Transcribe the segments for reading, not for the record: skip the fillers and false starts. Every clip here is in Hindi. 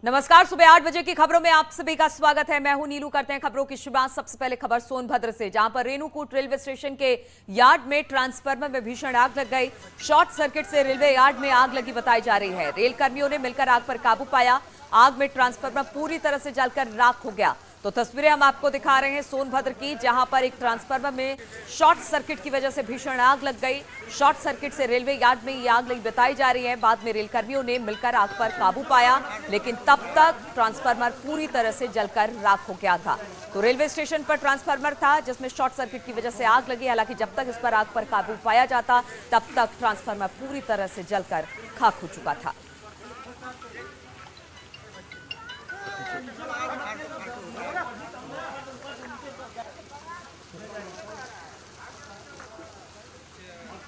नमस्कार, सुबह 8 बजे की खबरों में आप सभी का स्वागत है। मैं हूं नीलू। करते हैं खबरों की शुरुआत। सबसे पहले खबर सोनभद्र से, जहां पर रेणुकूट रेलवे स्टेशन के यार्ड में ट्रांसफार्मर में भीषण आग लग गई। शॉर्ट सर्किट से रेलवे यार्ड में आग लगी बताई जा रही है। रेल कर्मियों ने मिलकर आग पर काबू पाया। आग में ट्रांसफार्मर पूरी तरह से जलकर राख हो गया। तो तस्वीरें हम आपको दिखा रहे हैं सोनभद्र की, जहां पर एक ट्रांसफार्मर में शॉर्ट सर्किट की वजह से भीषण आग लग गई। शॉर्ट सर्किट से रेलवे यार्ड में ये आग लगी बताई जा रही है। बाद में रेल कर्मियों ने मिलकर आग पर काबू पाया, लेकिन तब तक ट्रांसफार्मर पूरी तरह से जलकर राख हो गया था। तो रेलवे स्टेशन पर ट्रांसफार्मर था जिसमें शॉर्ट सर्किट की वजह से आग लगी। हालांकि जब तक इस पर आग पर काबू पाया जाता, तब तक ट्रांसफार्मर पूरी तरह से जलकर खाक हो चुका था।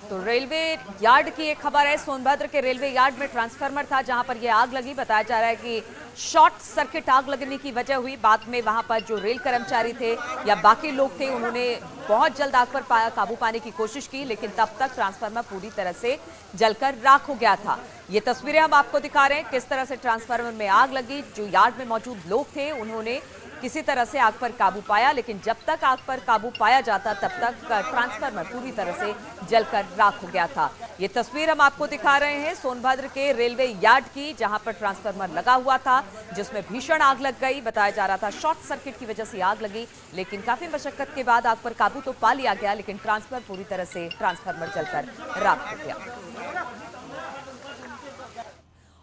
तो रेलवे यार्ड की एक खबर है। सोनभद्र के रेलवे यार्ड में ट्रांसफार्मर था जहां पर यह आग लगी। बताया जा रहा है कि शॉर्ट सर्किट आग लगने की वजह हुई। बाद में वहां पर जो रेल कर्मचारी थे या बाकी लोग थे, उन्होंने बहुत जल्द आग पर काबू पाने की कोशिश की, लेकिन तब तक ट्रांसफार्मर पूरी तरह से जलकर राख हो गया था। ये तस्वीरें हम आपको दिखा रहे हैं किस तरह से ट्रांसफार्मर में आग लगी। जो यार्ड में मौजूद लोग थे, उन्होंने किसी तरह से आग पर काबू पाया, लेकिन जब तक आग पर काबू पाया जाता, तब तक ट्रांसफार्मर पूरी तरह से जलकर राख हो गया था। ये तस्वीर हम आपको दिखा रहे हैं सोनभद्र के रेलवे यार्ड की, जहां पर ट्रांसफार्मर लगा हुआ था जिसमें भीषण आग लग गई। बताया जा रहा था शॉर्ट सर्किट की वजह से आग लगी, लेकिन काफी मशक्कत के बाद आग पर काबू तो पा लिया गया, लेकिन ट्रांसफार्मर पूरी तरह से ट्रांसफार्मर जलकर राख हो गया।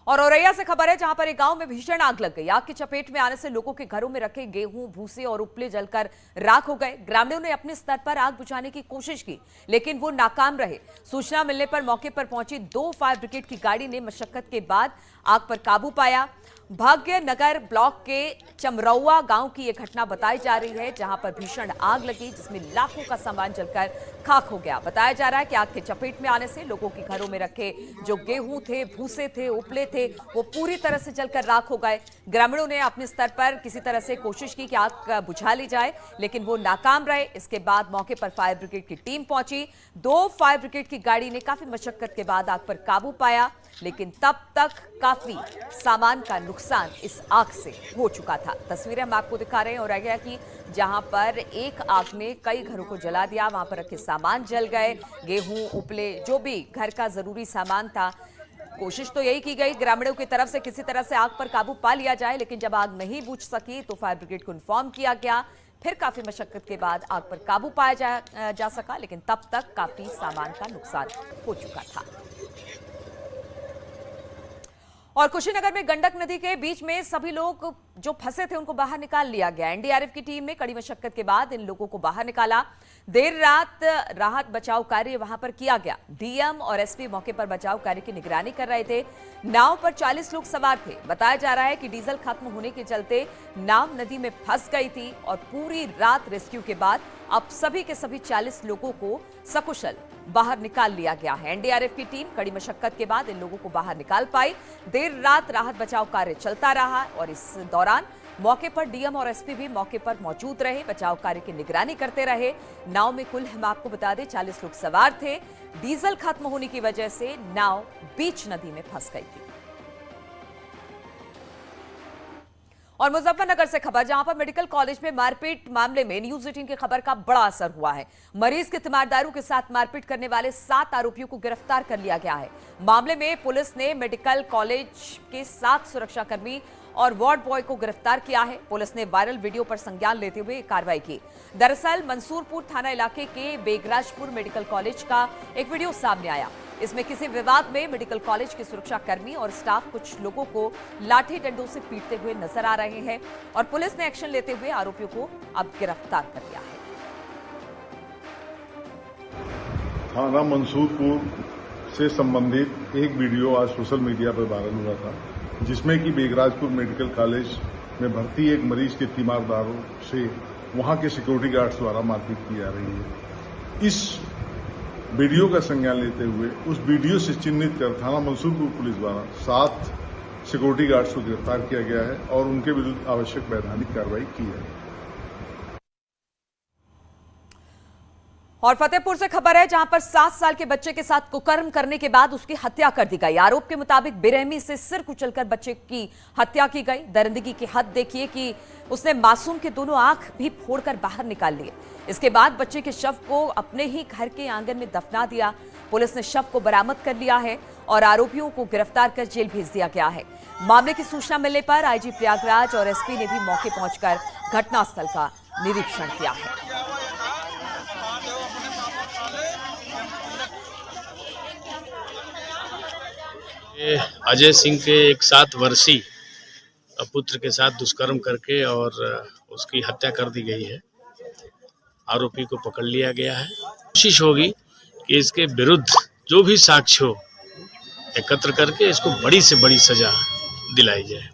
और औरैया से खबर है, जहां पर एक गांव में भीषण आग लग गई। आग की चपेट में आने से लोगों के घरों में रखे गेहूं, भूसे और उपले जलकर राख हो गए। ग्रामीणों ने अपने स्तर पर आग बुझाने की कोशिश की, लेकिन वो नाकाम रहे। सूचना मिलने पर मौके पर पहुंची 2 फायर ब्रिगेड की गाड़ी ने मशक्कत के बाद आग पर काबू पाया। भाग्यनगर ब्लॉक के चमरौआ गांव की यह घटना बताई जा रही है, जहां पर भीषण आग लगी जिसमें लाखों का सामान जलकर खाक हो गया। बताया जा रहा है कि आग के चपेट में आने से लोगों के घरों में रखे जो गेहूं थे, भूसे थे, उपले थे, वो पूरी तरह से जलकर राख हो गए। ग्रामीणों ने अपने स्तर पर किसी तरह से कोशिश की कि आग बुझा ली जाए, लेकिन वो नाकाम रहे। इसके बाद मौके पर फायर ब्रिगेड की टीम पहुंची। 2 फायर ब्रिगेड की गाड़ी ने काफी मशक्कत के बाद आग पर काबू पाया, लेकिन तब तक काफी सामान का नुकसान इस आग से हो चुका था। तस्वीरें हम आपको दिखा रहे हैं और गया कि जहां पर एक आग ने कई घरों को जला दिया, वहां पर रखे सामान जल गए, गेहूं, उपले, जो भी घर का जरूरी सामान था। कोशिश तो यही की गई ग्रामीणों की तरफ से किसी तरह से आग पर काबू पा लिया जाए, लेकिन जब आग नहीं बुझ सकी तो फायर ब्रिगेड को इन्फॉर्म किया गया। फिर काफी मशक्कत के बाद आग पर काबू पाया जा सका, लेकिन तब तक काफी सामान का नुकसान हो चुका था। और कुशीनगर में गंडक नदी के बीच में सभी लोग जो फंसे थे उनको बाहर निकाल लिया गया। एनडीआरएफ की टीम ने कड़ी मशक्कत के बाद इन लोगों को बाहर निकाला। देर रात राहत बचाव कार्य वहां पर किया गया। डीएम और एसपी मौके पर बचाव कार्य की निगरानी कर रहे थे। नाव पर 40 लोग सवार थे। बताया जा रहा है कि डीजल खत्म होने के चलते नाव नदी में फंस गई थी और पूरी रात रेस्क्यू के बाद अब सभी के सभी 40 लोगों को सकुशल बाहर निकाल लिया गया है। एनडीआरएफ की टीम कड़ी मशक्कत के बाद इन लोगों को बाहर निकाल पाई। देर रात राहत बचाव कार्य चलता रहा और इस दौरान मौके पर डीएम और एसपी भी मौके पर मौजूद रहे, बचाव कार्य की निगरानी करते रहे। नाव में कुल हम आपको बता दें 40 लोग सवार थे। डीजल खत्म होने की वजह से नाव बीच नदी में फंस गई थी। और मुजफ्फरनगर से खबर, जहां पर मेडिकल कॉलेज में मारपीट मामले में न्यूज 18 की खबर का बड़ा असर हुआ है। मरीज के तीमारदारों के साथ मारपीट करने वाले 7 आरोपियों को गिरफ्तार कर लिया गया है। मामले में पुलिस ने मेडिकल कॉलेज के 7 सुरक्षाकर्मी और वार्ड बॉय को गिरफ्तार किया है। पुलिस ने वायरल वीडियो पर संज्ञान लेते हुए कार्रवाई की। दरअसल मंसूरपुर थाना इलाके के बेगराजपुर मेडिकल कॉलेज का एक वीडियो सामने आया। इसमें किसी विवाद में मेडिकल कॉलेज के सुरक्षाकर्मी और स्टाफ कुछ लोगों को लाठी डंडों से पीटते हुए नजर आ रहे हैं और पुलिस ने एक्शन लेते हुए आरोपियों को अब गिरफ्तार कर लिया है। थाना मंसूरपुर से संबंधित एक वीडियो आज सोशल मीडिया पर वायरल हुआ था, जिसमें कि बेगराजपुर मेडिकल कॉलेज में भर्ती एक मरीज के तीमारदारों से वहां के सिक्योरिटी गार्ड्स द्वारा मारपीट की जा रही है। इस वीडियो का संज्ञान लेते हुए उस वीडियो से चिन्हित कर थाना मंसूरपुर पुलिस द्वारा 7 सिक्योरिटी गार्ड्स को गिरफ्तार किया गया है और उनके विरुद्ध आवश्यक वैधानिक कार्रवाई की है। और फतेहपुर से खबर है जहां पर 7 साल के बच्चे के साथ कुकर्म करने के बाद उसकी हत्या कर दी गई। आरोप के मुताबिक बेरहमी से सिर कुचलकर बच्चे की हत्या की गई। दरिंदगी की हद देखिए कि उसने मासूम के दोनों आंख भी फोड़कर बाहर निकाल लिए। इसके बाद बच्चे के शव को अपने ही घर के आंगन में दफना दिया। पुलिस ने शव को बरामद कर लिया है और आरोपियों को गिरफ्तार कर जेल भेज दिया गया है। मामले की सूचना मिलने पर आईजी प्रयागराज और एसपी ने भी मौके पहुंचकर घटनास्थल का निरीक्षण किया है। अजय सिंह के एक 7 वर्षीय पुत्र के साथ दुष्कर्म करके और उसकी हत्या कर दी गई है। आरोपी को पकड़ लिया गया है। कोशिश होगी कि इसके विरुद्ध जो भी साक्ष्य हो एकत्र करके इसको बड़ी से बड़ी सजा दिलाई जाए।